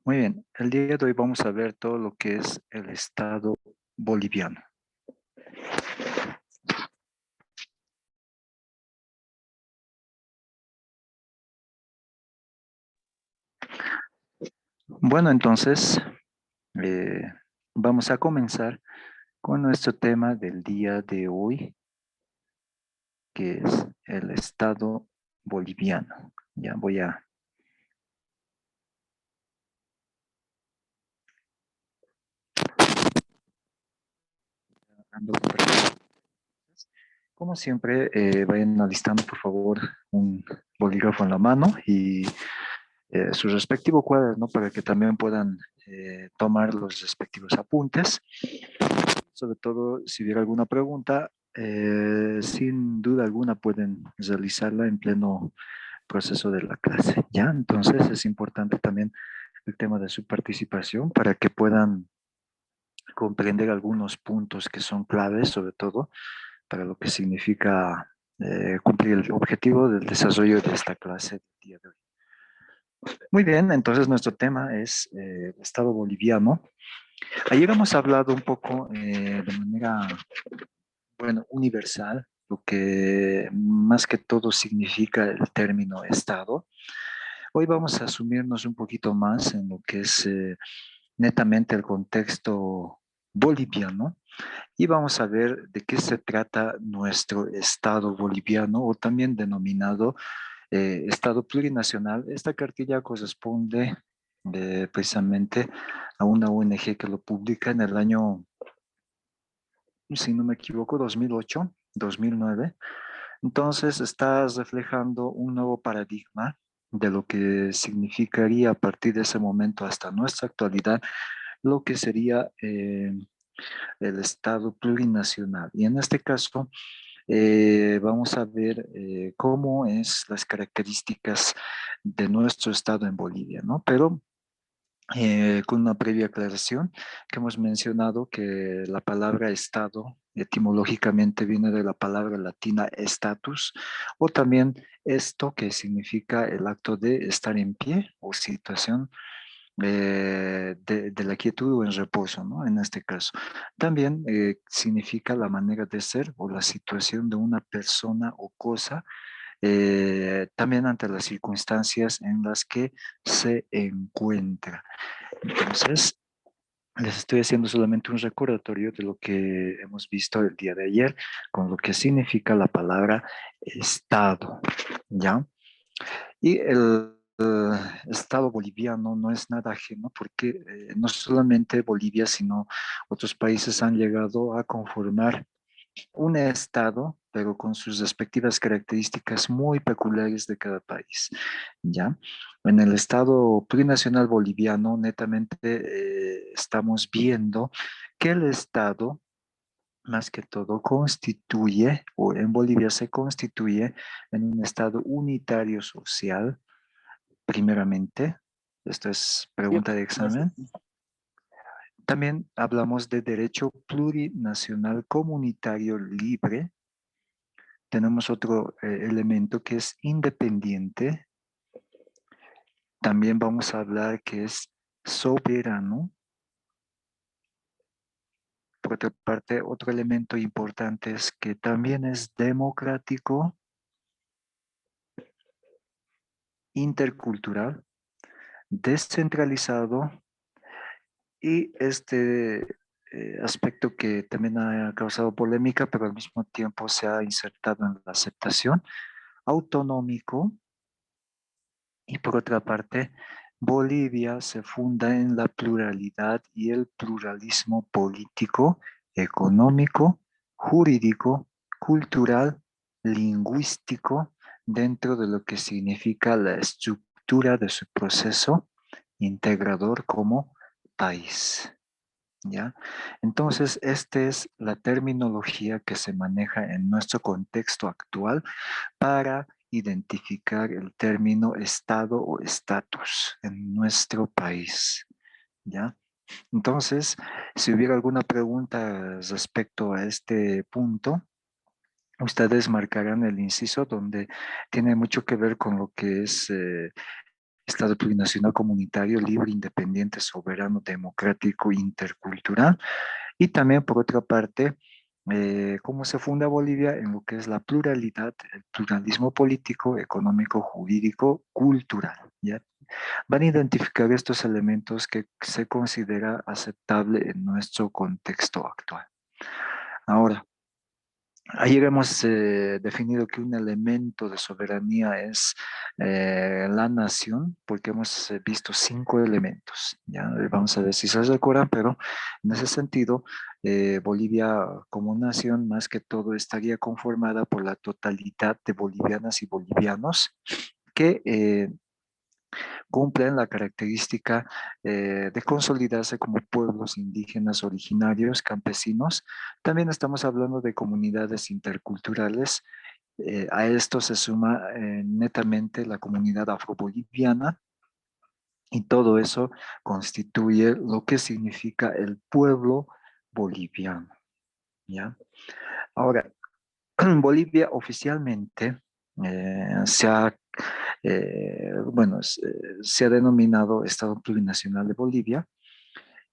Muy bien, el día de hoy vamos a ver todo lo que es el Estado boliviano. Bueno, entonces eh, vamos a comenzar con nuestro tema del día de hoy, que es el Estado boliviano. Ya voy a... Como siempre, vayan alistando por favor un bolígrafo en la mano y su respectivo cuaderno para que también puedan tomar los respectivos apuntes. Sobre todo, si hubiera alguna pregunta, sin duda alguna pueden realizarla en pleno proceso de la clase, ¿ya? Entonces es importante también el tema de su participación para que puedan comprender algunos puntos que son claves, sobre todo para lo que significa cumplir el objetivo del desarrollo de esta clase del día de hoy. Muy bien, entonces nuestro tema es el Estado boliviano. Ayer hemos hablado un poco de manera, bueno, universal, lo que más que todo significa el término Estado. Hoy vamos a asumirnos un poquito más en lo que es netamente el contexto boliviano y vamos a ver de qué se trata nuestro Estado boliviano o también denominado Estado plurinacional. Esta cartilla corresponde precisamente a una ONG que lo publica en el año, si no me equivoco, 2008, 2009. Entonces estás reflejando un nuevo paradigma de lo que significaría a partir de ese momento hasta nuestra actualidad lo que sería el Estado plurinacional. Y en este caso vamos a ver cómo es las características de nuestro Estado en Bolivia, ¿no? Pero con una previa aclaración que hemos mencionado que la palabra Estado etimológicamente viene de la palabra latina status o también esto que significa el acto de estar en pie o situación de la quietud o en reposo, ¿no? En este caso. También significa la manera de ser o la situación de una persona o cosa también ante las circunstancias en las que se encuentra. Entonces, les estoy haciendo solamente un recordatorio de lo que hemos visto el día de ayer con lo que significa la palabra Estado, ¿ya? Y el Estado boliviano no es nada ajeno porque no solamente Bolivia, sino otros países han llegado a conformar un estado, pero con sus respectivas características muy peculiares de cada país, ¿ya? En el estado plurinacional boliviano, netamente estamos viendo que el estado, más que todo, constituye, o en Bolivia se constituye en un estado unitario social, primeramente. Esto es Sí, pregunta de gracias. examen. También hablamos de derecho plurinacional comunitario libre. Tenemos otro elemento que es independiente. También vamos a hablar que es soberano. Por otra parte, otro elemento importante es que también es democrático, intercultural, descentralizado y este aspecto que también ha causado polémica, pero al mismo tiempo se ha insertado en la aceptación, autonómico. Y por otra parte, Bolivia se funda en la pluralidad y el pluralismo político, económico, jurídico, cultural, lingüístico, dentro de lo que significa la estructura de su proceso integrador como país. ¿Ya? Entonces, esta es la terminología que se maneja en nuestro contexto actual para identificar el término estado o estatus en nuestro país, ¿ya? Entonces, si hubiera alguna pregunta respecto a este punto, ustedes marcarán el inciso donde tiene mucho que ver con lo que es Estado plurinacional comunitario, libre, independiente, soberano, democrático, intercultural. Y también, por otra parte, cómo se funda Bolivia en lo que es la pluralidad, el pluralismo político, económico, jurídico, cultural. ¿Ya? Van a identificar estos elementos que se considera aceptable en nuestro contexto actual. Ahora, ayer hemos definido que un elemento de soberanía es la nación, porque hemos visto 5 elementos. Ya vamos a ver si se recuerdan, pero en ese sentido, Bolivia como nación, más que todo, estaría conformada por la totalidad de bolivianas y bolivianos que cumplen la característica de consolidarse como pueblos indígenas originarios, campesinos. También estamos hablando de comunidades interculturales. A esto se suma netamente la comunidad afroboliviana y todo eso constituye lo que significa el pueblo boliviano. ¿Ya? Ahora, Bolivia oficialmente se ha se ha denominado Estado Plurinacional de Bolivia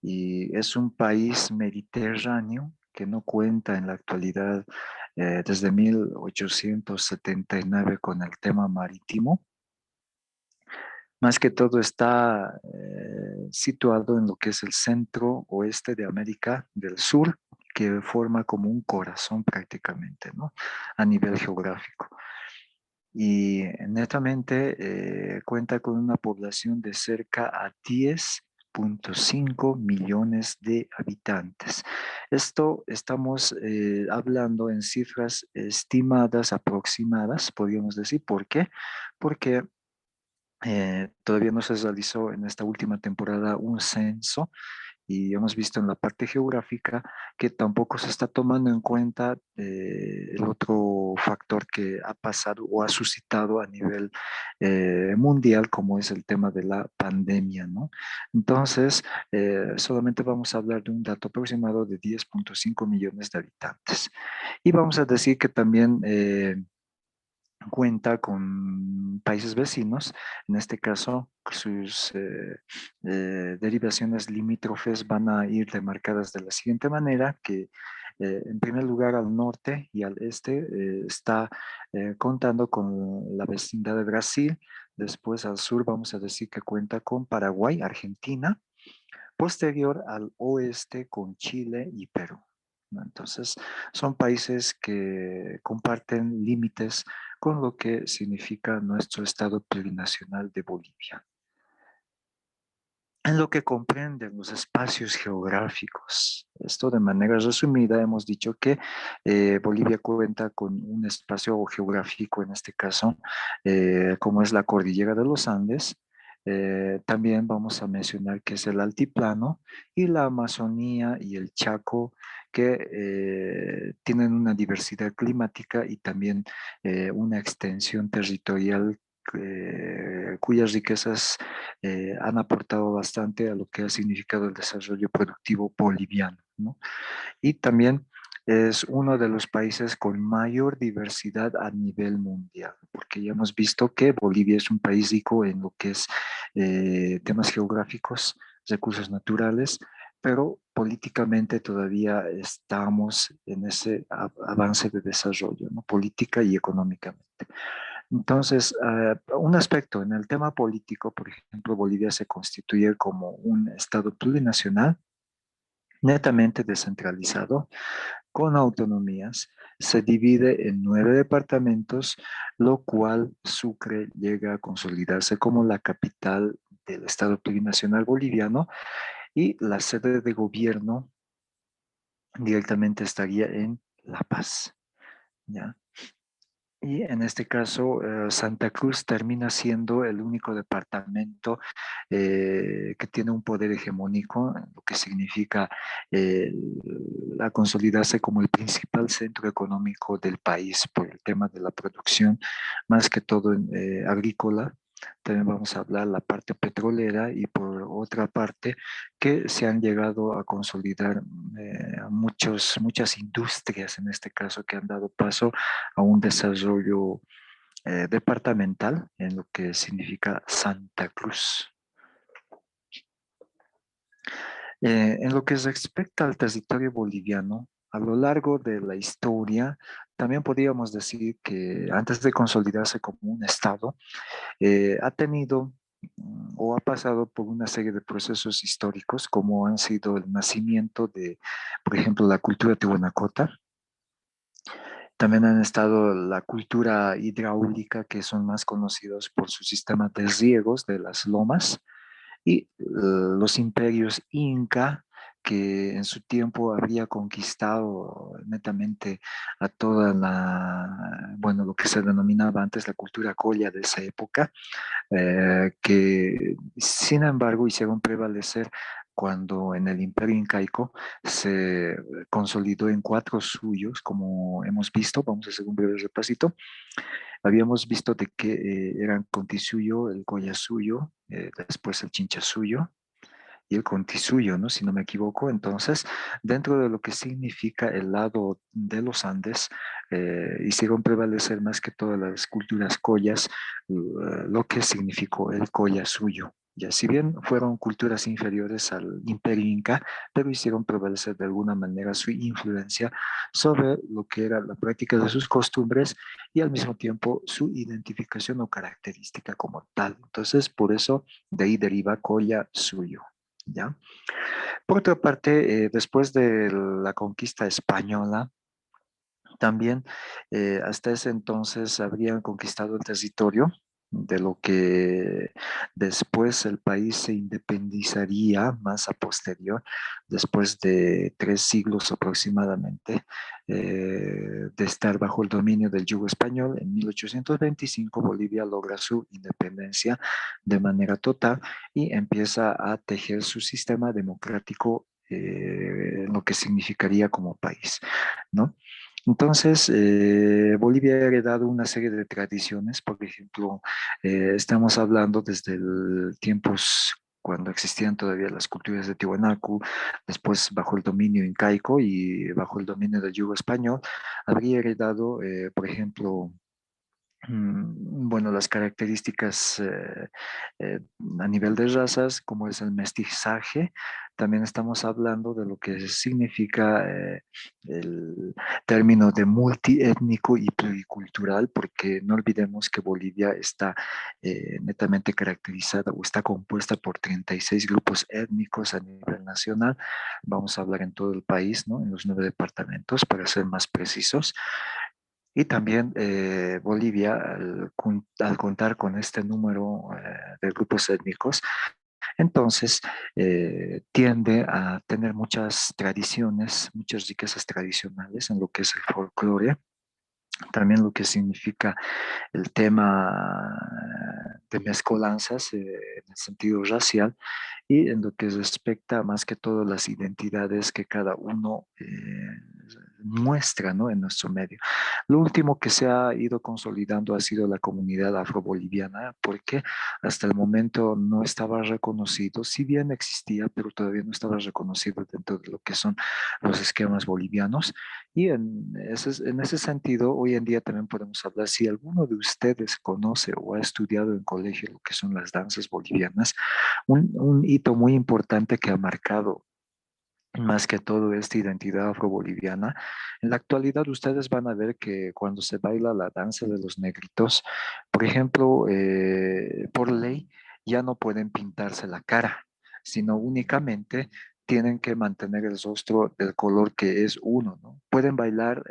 y es un país mediterráneo que no cuenta en la actualidad desde 1879 con el tema marítimo. Más que todo está situado en lo que es el centro oeste de América del Sur, que forma como un corazón prácticamente, ¿no? A nivel geográfico y netamente cuenta con una población de cerca a 10,5 millones de habitantes. Esto estamos hablando en cifras estimadas, aproximadas, podríamos decir. ¿Por qué? Porque todavía no se realizó en esta última temporada un censo y hemos visto en la parte geográfica que tampoco se está tomando en cuenta el otro factor que ha pasado o ha suscitado a nivel mundial, como es el tema de la pandemia, ¿no? Entonces, solamente vamos a hablar de un dato aproximado de 10,5 millones de habitantes. Y vamos a decir que también cuenta con países vecinos, en este caso sus derivaciones limítrofes van a ir demarcadas de la siguiente manera, que en primer lugar al norte y al este está contando con la vecindad de Brasil, después al sur vamos a decir que cuenta con Paraguay, Argentina, posterior al oeste con Chile y Perú, ¿no? Entonces, son países que comparten límites con lo que significa nuestro Estado plurinacional de Bolivia. En lo que comprenden los espacios geográficos. Esto de manera resumida hemos dicho que Bolivia cuenta con un espacio geográfico, en este caso, como es la cordillera de los Andes. También vamos a mencionar que es el altiplano y la Amazonía y el Chaco, que tienen una diversidad climática y también una extensión territorial cuyas riquezas han aportado bastante a lo que ha significado el desarrollo productivo boliviano, ¿no? Y también es uno de los países con mayor diversidad a nivel mundial, porque ya hemos visto que Bolivia es un país rico en lo que es temas geográficos, recursos naturales, pero políticamente todavía estamos en ese avance de desarrollo, ¿no? Política y económicamente. Entonces, un aspecto en el tema político, por ejemplo, Bolivia se constituye como un estado plurinacional, netamente descentralizado, con autonomías. Se divide en 9 departamentos, lo cual Sucre llega a consolidarse como la capital del estado plurinacional boliviano y la sede de gobierno directamente estaría en La Paz, ¿ya? Y en este caso, Santa Cruz termina siendo el único departamento que tiene un poder hegemónico, lo que significa eh, la consolidarse como el principal centro económico del país por el tema de la producción, más que todo agrícola. También vamos a hablar la parte petrolera y por otra parte que se han llegado a consolidar muchas industrias en este caso que han dado paso a un desarrollo departamental en lo que significa Santa Cruz. En lo que respecta al territorio boliviano, a lo largo de la historia, también podríamos decir que antes de consolidarse como un estado, ha tenido o ha pasado por una serie de procesos históricos, como han sido el nacimiento de, por ejemplo, la cultura tihuanacota. También han estado la cultura hidráulica, que son más conocidos por su sistema de riegos de las lomas, y los imperios inca, que en su tiempo habría conquistado netamente a toda la, bueno, lo que se denominaba antes la cultura colla de esa época, que sin embargo hicieron prevalecer cuando en el Imperio Incaico se consolidó en cuatro suyos, como hemos visto. Vamos a hacer un breve repasito. Habíamos visto de que eran Contisuyo, el Collasuyo, después el Chinchasuyo y el Contisuyo, ¿no? Si no me equivoco. Entonces, dentro de lo que significa el lado de los Andes, hicieron prevalecer más que todas las culturas collas, lo que significó el Collasuyo. Ya, si bien fueron culturas inferiores al Imperio Inca, pero hicieron prevalecer de alguna manera su influencia sobre lo que era la práctica de sus costumbres y al mismo tiempo su identificación o característica como tal. Entonces, por eso de ahí deriva Colla Suyo. ¿Ya? Por otra parte, después de la conquista española, también hasta ese entonces habrían conquistado el territorio de lo que después el país se independizaría más a posterior, después de 3 siglos aproximadamente de estar bajo el dominio del yugo español. En 1825 Bolivia logra su independencia de manera total y empieza a tejer su sistema democrático, lo que significaría como país, ¿no? Entonces, Bolivia ha heredado una serie de tradiciones. Por ejemplo, estamos hablando desde tiempos cuando existían todavía las culturas de Tiwanaku, después bajo el dominio incaico y bajo el dominio del yugo español, habría heredado, por ejemplo, bueno, las características a nivel de razas, como es el mestizaje. También estamos hablando de lo que significa el término de multiétnico y pluricultural, porque no olvidemos que Bolivia está netamente caracterizada o está compuesta por 36 grupos étnicos a nivel nacional. Vamos a hablar en todo el país, ¿no? En los 9 departamentos, para ser más precisos. Y también Bolivia, al contar con este número de grupos étnicos, entonces tiende a tener muchas tradiciones, muchas riquezas tradicionales en lo que es el folclore, también lo que significa el tema de mezcolanzas en el sentido racial y en lo que respecta más que todo las identidades que cada uno muestra, ¿no? En nuestro medio. Lo último que se ha ido consolidando ha sido la comunidad afroboliviana, porque hasta el momento no estaba reconocido, si bien existía, pero todavía no estaba reconocido dentro de lo que son los esquemas bolivianos. Y en ese sentido, hoy en día también podemos hablar, si alguno de ustedes conoce o ha estudiado en colegio lo que son las danzas bolivianas, un hito muy importante que ha marcado más que todo esta identidad afroboliviana. En la actualidad ustedes van a ver que cuando se baila la danza de los negritos, por ejemplo, por ley ya no pueden pintarse la cara, sino únicamente tienen que mantener el rostro del color que es uno, ¿no? Pueden bailar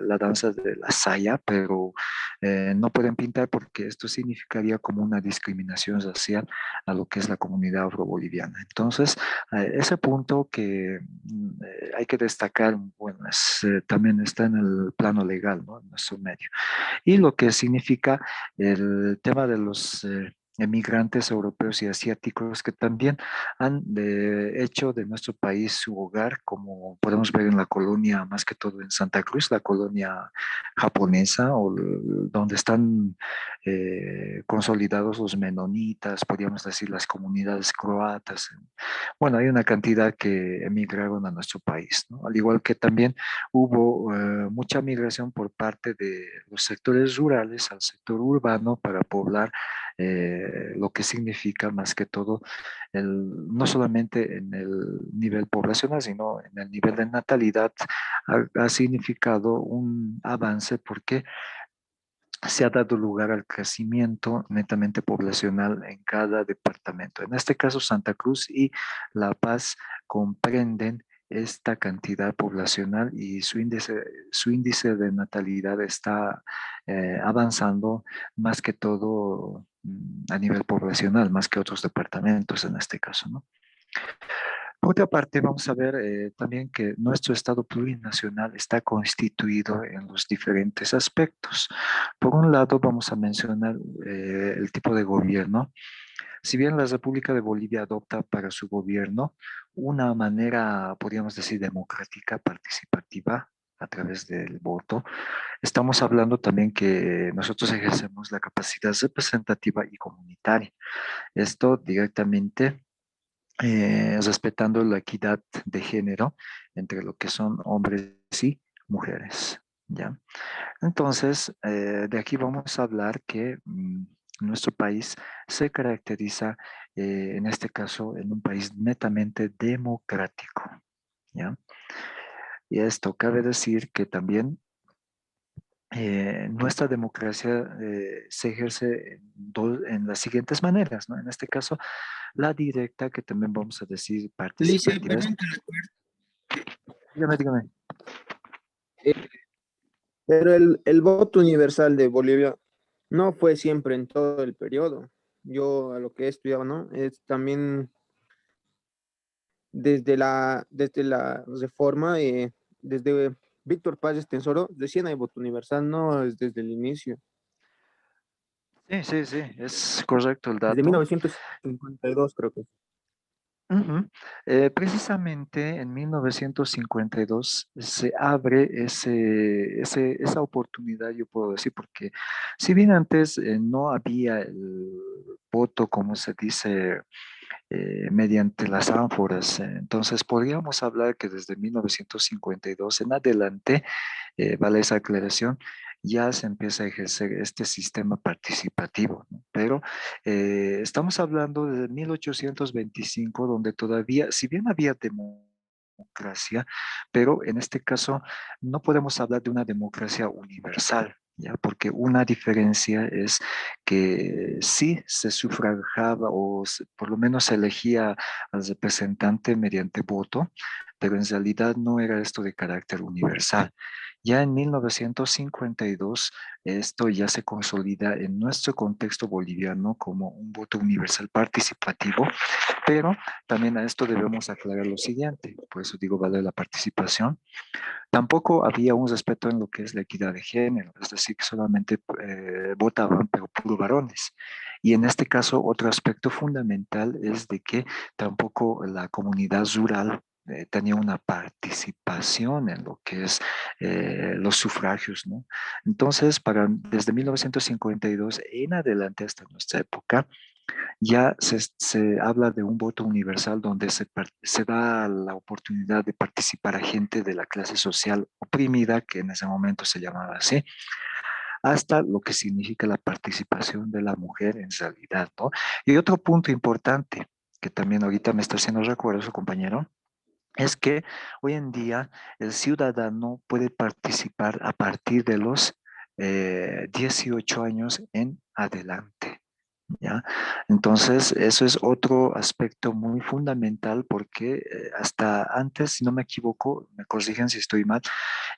la danza de la saya, pero no pueden pintar porque esto significaría como una discriminación racial a lo que es la comunidad afroboliviana. Entonces, ese punto que hay que destacar, bueno, también está en el plano legal, ¿no? En nuestro medio. Y lo que significa el tema de los emigrantes europeos y asiáticos que también han hecho de nuestro país su hogar, como podemos ver en la colonia, más que todo en Santa Cruz, la colonia japonesa, donde están consolidados los menonitas, podríamos decir las comunidades croatas. Bueno, hay una cantidad que emigraron a nuestro país, ¿no? Al igual que también hubo mucha migración por parte de los sectores rurales al sector urbano para poblar lo que significa más que todo, no solamente en el nivel poblacional, sino en el nivel de natalidad, ha significado un avance porque se ha dado lugar al crecimiento netamente poblacional en cada departamento. En este caso, Santa Cruz y La Paz comprenden esta cantidad poblacional y su índice de natalidad está avanzando más que todo a nivel poblacional, más que otros departamentos en este caso, ¿no? Por otra parte, vamos a ver también que nuestro Estado plurinacional está constituido en los diferentes aspectos. Por un lado, vamos a mencionar el tipo de gobierno. Si bien la República de Bolivia adopta para su gobierno una manera, podríamos decir, democrática, participativa, a través del voto, estamos hablando también que nosotros ejercemos la capacidad representativa y comunitaria. Esto directamente respetando la equidad de género entre lo que son hombres y mujeres, ¿ya? Entonces, de aquí vamos a hablar que nuestro país se caracteriza, en este caso, en un país netamente democrático, ¿ya? Y esto cabe decir que también nuestra democracia se ejerce en las siguientes maneras, ¿no? En este caso, la directa, que también vamos a decir Lice, participativa. perdón que le corte, Dígame, dígame. pero el voto universal de Bolivia no fue siempre en todo el periodo. Yo a lo que he estudiado, ¿no? Es también desde la reforma, desde Víctor Paz Tensoro, recién hay voto universal, no es desde el inicio. Sí, sí, sí, es correcto el Desde dato. 1952 creo que. Ujú. Precisamente en 1952 se abre esa oportunidad, yo puedo decir, porque si bien antes no había el voto, como se dice, mediante las ánforas, entonces podríamos hablar que desde 1952 en adelante, vale esa aclaración, ya se empieza a ejercer este sistema participativo, ¿no? Pero estamos hablando de 1825, donde todavía, si bien había democracia, pero en este caso no podemos hablar de una democracia universal, ¿ya? Porque una diferencia es que sí se sufragaba o por lo menos se elegía al representante mediante voto, pero en realidad no era esto de carácter universal. Ya en 1952, esto ya se consolida en nuestro contexto boliviano como un voto universal participativo, pero también a esto debemos aclarar lo siguiente, por eso digo, vale la participación. Tampoco había un respeto en lo que es la equidad de género, es decir, que solamente votaban, pero puro varones. Y en este caso, otro aspecto fundamental es de que tampoco la comunidad rural tenía una participación en lo que es los sufragios, ¿no? Entonces, desde 1952 en adelante hasta nuestra época, ya se habla de un voto universal donde se da la oportunidad de participar a gente de la clase social oprimida, que en ese momento se llamaba así, hasta lo que significa la participación de la mujer en realidad, ¿no? Y otro punto importante, que también ahorita me está haciendo recuerdo su compañero, es que hoy en día el ciudadano puede participar a partir de los 18 años en adelante. ¿Ya? Entonces, eso es otro aspecto muy fundamental porque hasta antes, si no me equivoco, me corrigen si estoy mal,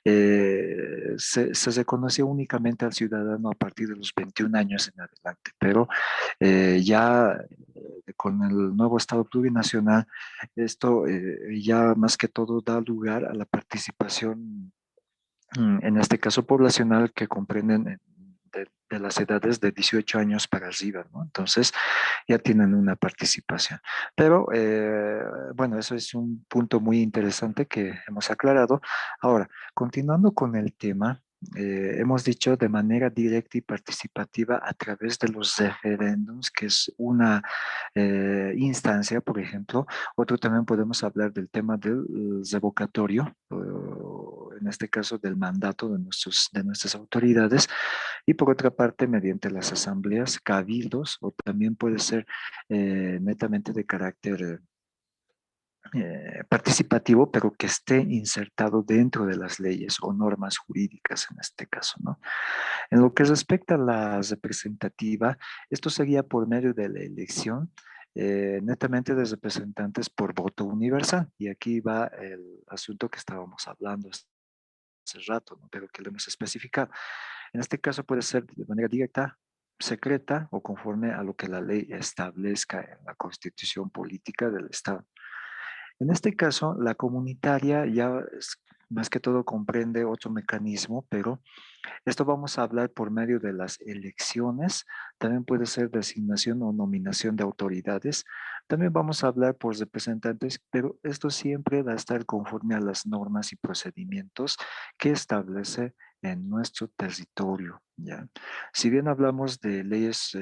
se reconocía únicamente al ciudadano a partir de los 21 años en adelante, pero ya con el nuevo Estado plurinacional, esto ya más que todo da lugar a la participación, en este caso poblacional, que comprenden de las edades de 18 años para arriba, ¿no? Entonces ya tienen una participación. Pero bueno, eso es un punto muy interesante que hemos aclarado. Ahora, continuando con el tema, hemos dicho de manera directa y participativa a través de los referéndums, que es una instancia, por ejemplo. Otro también podemos hablar del tema del revocatorio, en este caso del mandato de nuestras autoridades, y por otra parte mediante las asambleas, cabildos, o también puede ser netamente de carácter participativo, pero que esté insertado dentro de las leyes o normas jurídicas en este caso, ¿no? En lo que respecta a la representativa, esto sería por medio de la elección netamente de representantes por voto universal. Y aquí va el asunto que estábamos hablando hace rato, ¿no? Pero que lo hemos especificado. En este caso puede ser de manera directa, secreta o conforme a lo que la ley establezca en la constitución política del Estado. En este caso, la comunitaria ya más que todo comprende otro mecanismo, pero esto vamos a hablar por medio de las elecciones, también puede ser designación o nominación de autoridades, también vamos a hablar por representantes, pero esto siempre va a estar conforme a las normas y procedimientos que establece en nuestro territorio, ¿ya? Si bien hablamos de leyes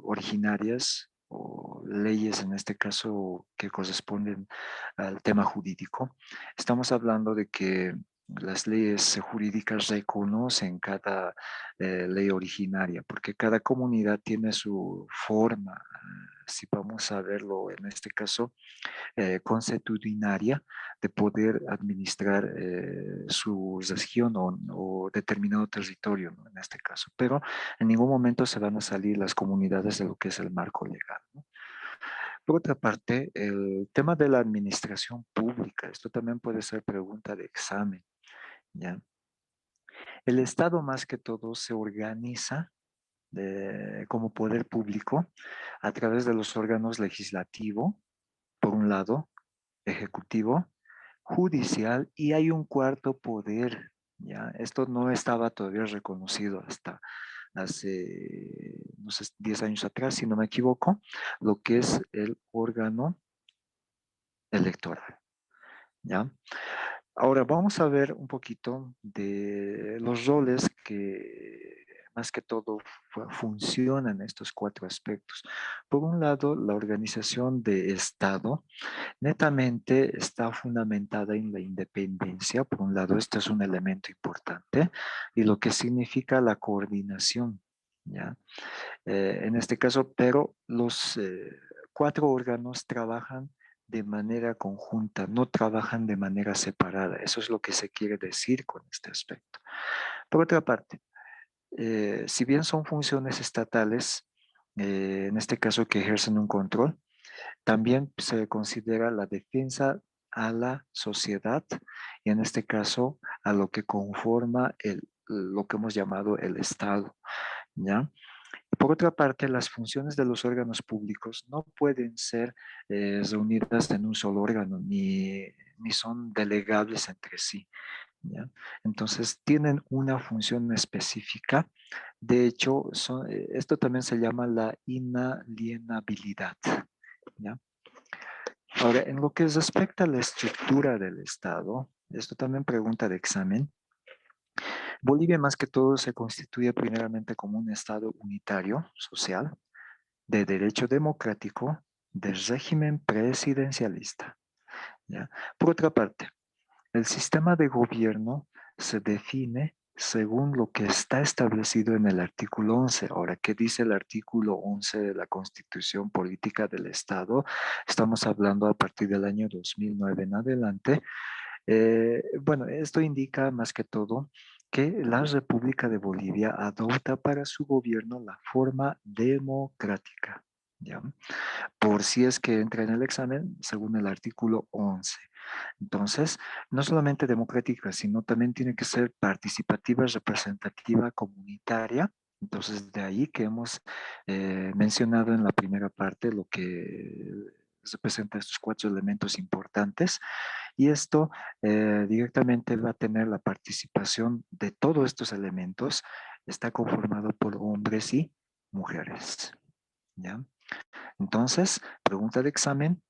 originarias o leyes en este caso que corresponden al tema jurídico, estamos hablando de que las leyes jurídicas reconocen cada ley originaria, porque cada comunidad tiene su forma, si vamos a verlo en este caso, consuetudinaria, de poder administrar su región o determinado territorio, ¿no? En este caso. Pero en ningún momento se van a salir las comunidades de lo que es el marco legal, ¿no? Por otra parte, el tema de la administración pública, esto también puede ser pregunta de examen, ¿ya? El Estado más que todo se organiza como poder público a través de los órganos legislativo, por un lado, ejecutivo, judicial y hay un cuarto poder, ¿ya? Esto no estaba todavía reconocido hasta hace, no sé, 10 años atrás, si no me equivoco, lo que es el órgano electoral, ¿ya? Ahora vamos a ver un poquito de los roles que más que todo funcionan en estos cuatro aspectos. Por un lado, la organización de Estado netamente está fundamentada en la independencia. Por un lado, este es un elemento importante y lo que significa la coordinación, ¿ya? En este caso, pero los cuatro órganos trabajan de manera conjunta, no trabajan de manera separada. Eso es lo que se quiere decir con este aspecto. Por otra parte, si bien son funciones estatales, en este caso que ejercen un control, también se considera la defensa a la sociedad y en este caso a lo que conforma lo que hemos llamado el Estado, ¿ya? Por otra parte, las funciones de los órganos públicos no pueden ser reunidas en un solo órgano, ni son delegables entre sí, ¿ya? Entonces, tienen una función específica. De hecho, esto también se llama la inalienabilidad, ¿ya? Ahora, en lo que respecta a la estructura del Estado, esto también pregunta de examen. Bolivia más que todo se constituye primeramente como un Estado unitario, social, de derecho democrático, de régimen presidencialista, ¿ya? Por otra parte, el sistema de gobierno se define según lo que está establecido en el artículo 11. Ahora, ¿qué dice el artículo 11 de la Constitución Política del Estado? Estamos hablando a partir del año 2009 en adelante. Bueno, esto indica más que todo que la República de Bolivia adopta para su gobierno la forma democrática, ¿ya? Por si es que entra en el examen, según el artículo 11. Entonces, no solamente democrática, sino también tiene que ser participativa, representativa, comunitaria. Entonces, de ahí que hemos mencionado en la primera parte lo que representa estos cuatro elementos importantes. Y esto directamente va a tener la participación de todos estos elementos está conformado por hombres y mujeres. ¿Ya? Entonces, pregunta de examen,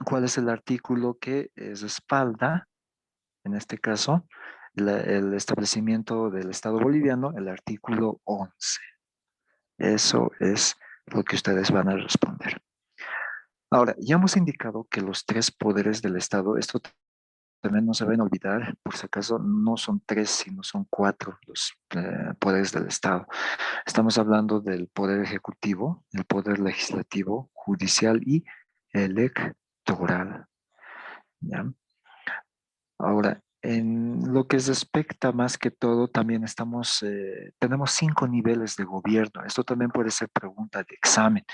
¿cuál es el artículo que respalda, en este caso, el establecimiento del Estado boliviano? El artículo 11. Eso es lo que ustedes van a responder. Ahora, ya hemos indicado que los tres poderes del Estado, esto también no se van a olvidar, por si acaso, no son tres, sino son cuatro los poderes del Estado. Estamos hablando del poder ejecutivo, el poder legislativo, judicial y electoral. ¿Ya? Ahora, en lo que respecta más que todo, también tenemos 5 niveles de gobierno. Esto también puede ser pregunta de examen.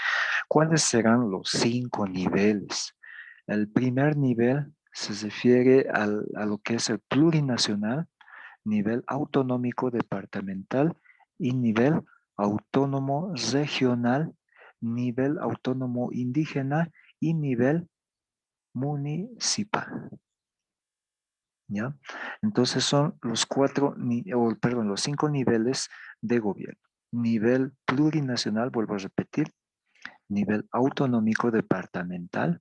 ¿Cuáles serán los 5 niveles? El primer nivel se refiere a lo que es el plurinacional, nivel autonómico departamental y nivel autónomo regional, nivel autónomo indígena y nivel municipal. ¿Ya? Entonces son los 5 niveles de gobierno. Nivel plurinacional, vuelvo a repetir, nivel autonómico departamental,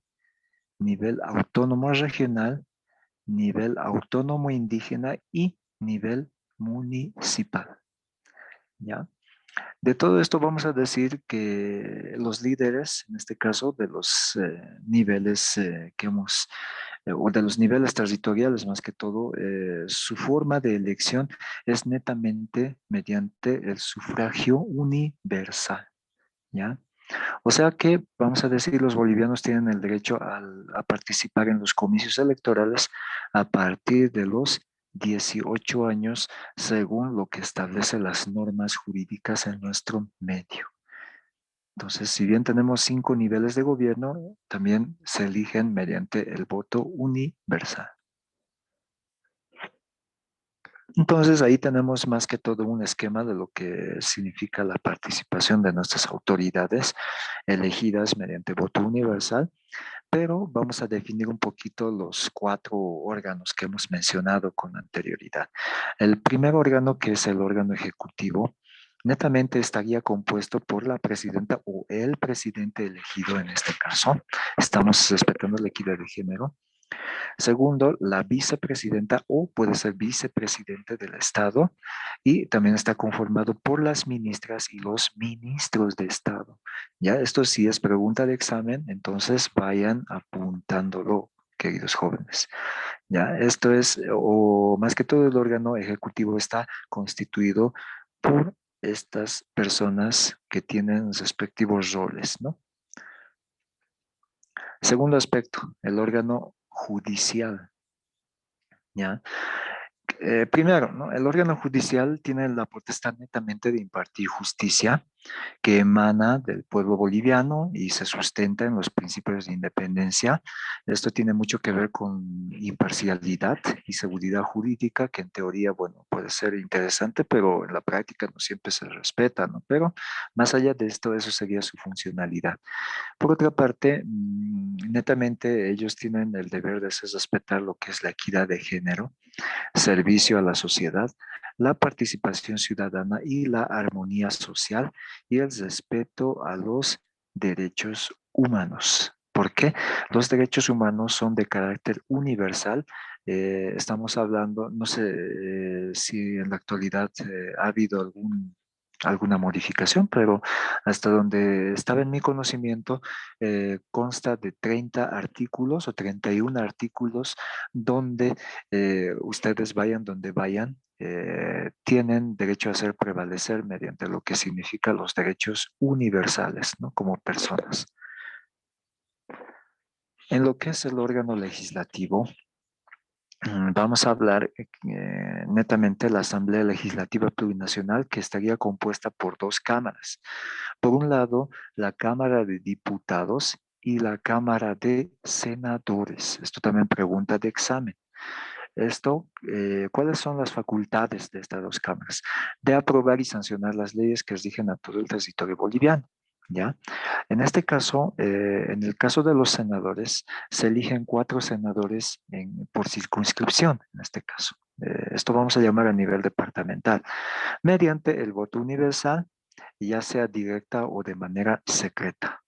nivel autónomo regional, nivel autónomo indígena y nivel municipal. ¿Ya? De todo esto vamos a decir que los líderes, en este caso, de los niveles o de los niveles territoriales más que todo, su forma de elección es netamente mediante el sufragio universal, ¿ya? O sea que, vamos a decir, los bolivianos tienen el derecho a participar en los comicios electorales a partir de los 18 años, según lo que establecen las normas jurídicas en nuestro medio. Entonces, si bien tenemos 5 niveles de gobierno, también se eligen mediante el voto universal. Entonces, ahí tenemos más que todo un esquema de lo que significa la participación de nuestras autoridades elegidas mediante voto universal, pero vamos a definir un poquito los 4 órganos que hemos mencionado con anterioridad. El primer órgano, que es el órgano ejecutivo, netamente estaría compuesto por la presidenta o el presidente elegido en este caso. Estamos respetando la equidad de género. Segundo, la vicepresidenta o puede ser vicepresidente del Estado y también está conformado por las ministras y los ministros de Estado. Ya, esto sí es pregunta de examen, entonces vayan apuntándolo, queridos jóvenes. Ya, esto es, o más que todo el órgano ejecutivo está constituido por estas personas que tienen respectivos roles, ¿no? Segundo aspecto, el órgano judicial. ¿Ya? Primero, ¿no? El órgano judicial tiene la potestad netamente de impartir justicia que emana del pueblo boliviano y se sustenta en los principios de independencia. Esto tiene mucho que ver con imparcialidad y seguridad jurídica, que en teoría, bueno, puede ser interesante, pero en la práctica no siempre se respeta, ¿no? Pero más allá de esto, eso sería su funcionalidad. Por otra parte, netamente ellos tienen el deber de hacer respetar lo que es la equidad de género, servicio a la sociedad, la participación ciudadana y la armonía social y el respeto a los derechos humanos. ¿Por qué? Los derechos humanos son de carácter universal. Estamos hablando, no sé si en la actualidad ha habido alguna modificación, pero hasta donde estaba en mi conocimiento, consta de 30 artículos o 31 artículos donde ustedes vayan donde vayan, tienen derecho a hacer prevalecer mediante lo que significa los derechos universales, ¿no? Como personas. En lo que es el órgano legislativo, vamos a hablar netamente de la Asamblea Legislativa Plurinacional, que estaría compuesta por 2 cámaras. Por un lado, la Cámara de Diputados y la Cámara de Senadores. Esto también pregunta de examen. ¿Cuáles son las facultades de estas 2 cámaras? De aprobar y sancionar las leyes que rigen a todo el territorio boliviano, ¿ya? En este caso, en el caso de los senadores, se eligen 4 senadores por circunscripción, en este caso, Esto vamos a llamar a nivel departamental, mediante el voto universal, ya sea directa o de manera secreta.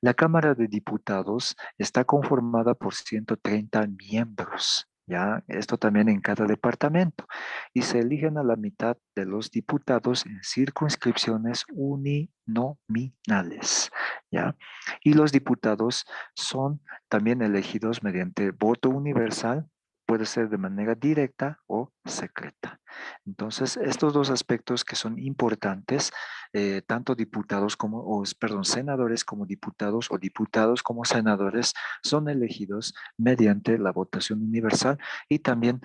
La Cámara de Diputados está conformada por 130 miembros, ¿ya? Esto también en cada departamento. Y se eligen a la mitad de los diputados en circunscripciones uninominales, ¿ya? Y los diputados son también elegidos mediante voto universal, puede ser de manera directa o secreta. Entonces, estos dos aspectos que son importantes, tanto diputados como, perdón, senadores como diputados o diputados como senadores son elegidos mediante la votación universal y también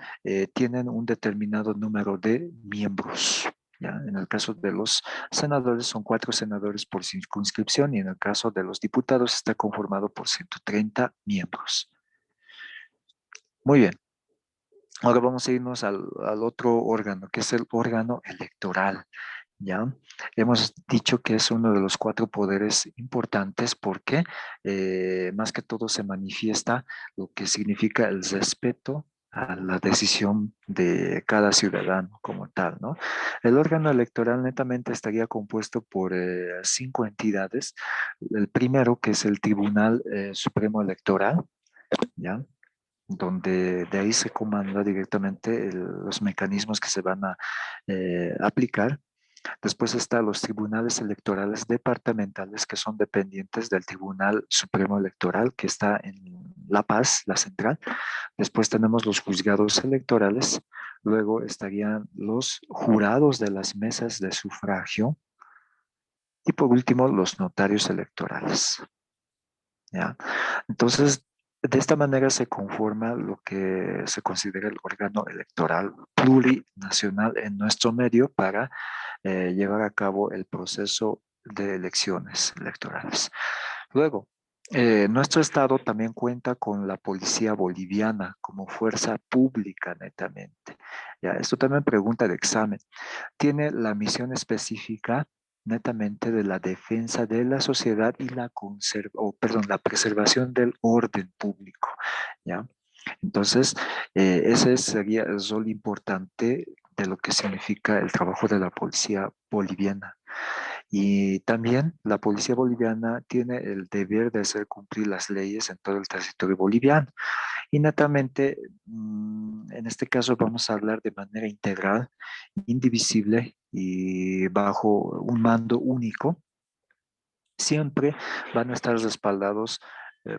tienen un determinado número de miembros. ¿Ya? En el caso de los senadores son 4 senadores por circunscripción y en el caso de los diputados está conformado por 130 miembros. Muy bien. Ahora vamos a irnos al otro órgano, que es el órgano electoral. ¿Ya? Hemos dicho que es uno de los 4 poderes importantes porque más que todo se manifiesta lo que significa el respeto a la decisión de cada ciudadano como tal, ¿no? El órgano electoral netamente estaría compuesto por 5 entidades. El primero, que es el Tribunal Supremo Electoral, ¿ya? Donde de ahí se comanda directamente los mecanismos que se van a aplicar. Después están los tribunales electorales departamentales que son dependientes del Tribunal Supremo Electoral que está en La Paz, la central. Después tenemos los juzgados electorales. Luego estarían los jurados de las mesas de sufragio. Y por último, los notarios electorales. ¿Ya? Entonces, de esta manera se conforma lo que se considera el órgano electoral plurinacional en nuestro medio para llevar a cabo el proceso de elecciones electorales. Luego, nuestro estado también cuenta con la policía boliviana como fuerza pública netamente. Ya, esto también pregunta de examen. Tiene la misión específica netamente de la defensa de la sociedad y la preservación del orden público, ¿ya? Entonces, ese sería el rol importante de lo que significa el trabajo de la policía boliviana. Y también la policía boliviana tiene el deber de hacer cumplir las leyes en todo el territorio boliviano. Y netamente, en este caso vamos a hablar de manera integral, indivisible y bajo un mando único. Siempre van a estar respaldados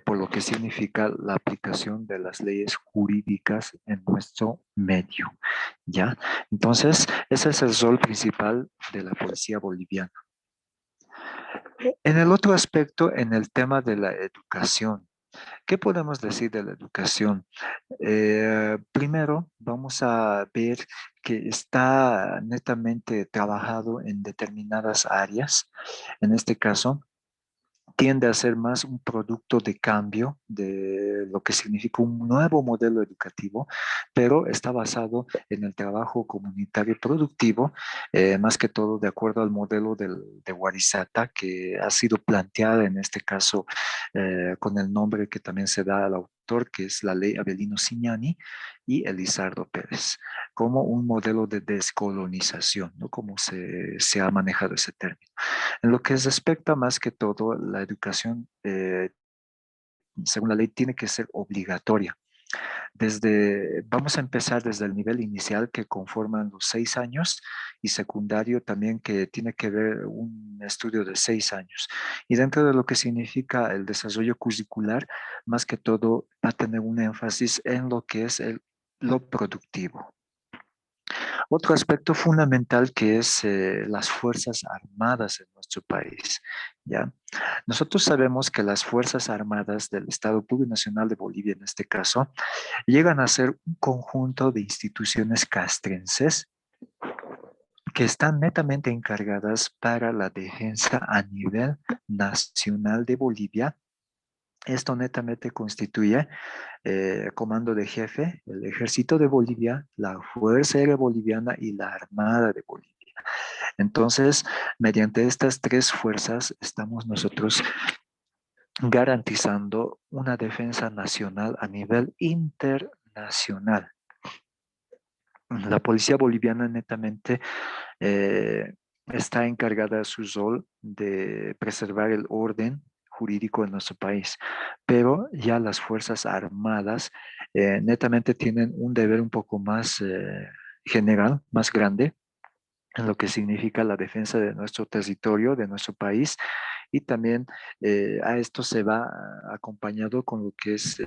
por lo que significa la aplicación de las leyes jurídicas en nuestro medio, ¿ya? Entonces, ese es el rol principal de la policía boliviana. En el otro aspecto, en el tema de la educación, ¿qué podemos decir de la educación? Primero, vamos a ver que está netamente trabajado en determinadas áreas. En este caso, tiende a ser más un producto de cambio de lo que significa un nuevo modelo educativo, pero está basado en el trabajo comunitario productivo, más que todo de acuerdo al modelo de Warisata, que ha sido planteada en este caso con el nombre que también se da al autor, que es la ley Avelino Signani y Elizardo Pérez, como un modelo de descolonización, ¿no? Como se ha manejado ese término. En lo que respecta más que todo, la educación, según la ley, tiene que ser obligatoria. Vamos a empezar desde el nivel inicial que conforman los 6 años y secundario también que tiene que ver un estudio de 6 años. Y dentro de lo que significa el desarrollo curricular, más que todo va a tener un énfasis en lo que es lo productivo. Otro aspecto fundamental que es las Fuerzas Armadas en nuestro país, ¿ya? Nosotros sabemos que las Fuerzas Armadas del Estado Plurinacional de Bolivia, en este caso, llegan a ser un conjunto de instituciones castrenses que están netamente encargadas para la defensa a nivel nacional de Bolivia. Esto netamente constituye Comando de Jefe, el Ejército de Bolivia, la Fuerza Aérea Boliviana y la Armada de Bolivia. Entonces, mediante estas 3 fuerzas estamos nosotros garantizando una defensa nacional a nivel internacional. La policía boliviana netamente eh, está encargada de su rol de preservar el orden jurídico en nuestro país, pero ya las Fuerzas Armadas netamente tienen un deber un poco más general, más grande, en lo que significa la defensa de nuestro territorio, de nuestro país, y también a esto se va acompañado con lo que es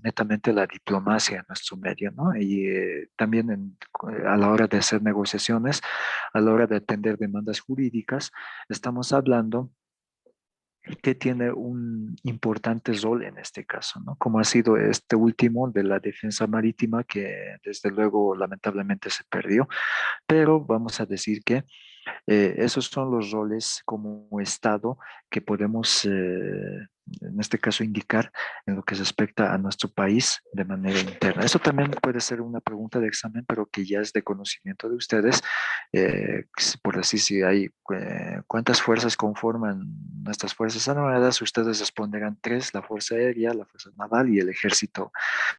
netamente la diplomacia en nuestro medio, ¿no? Y también a la hora de hacer negociaciones, a la hora de atender demandas jurídicas, estamos hablando que tiene un importante rol en este caso, ¿no? Como ha sido este último de la defensa marítima, que desde luego lamentablemente se perdió, pero vamos a decir que esos son los roles como Estado que podemos, en este caso, indicar en lo que respecta a nuestro país de manera interna. Eso también puede ser una pregunta de examen, pero que ya es de conocimiento de ustedes. Por así, si hay cuántas fuerzas conforman nuestras Fuerzas Armadas, ustedes responderán tres: la Fuerza Aérea, la Fuerza Naval y el Ejército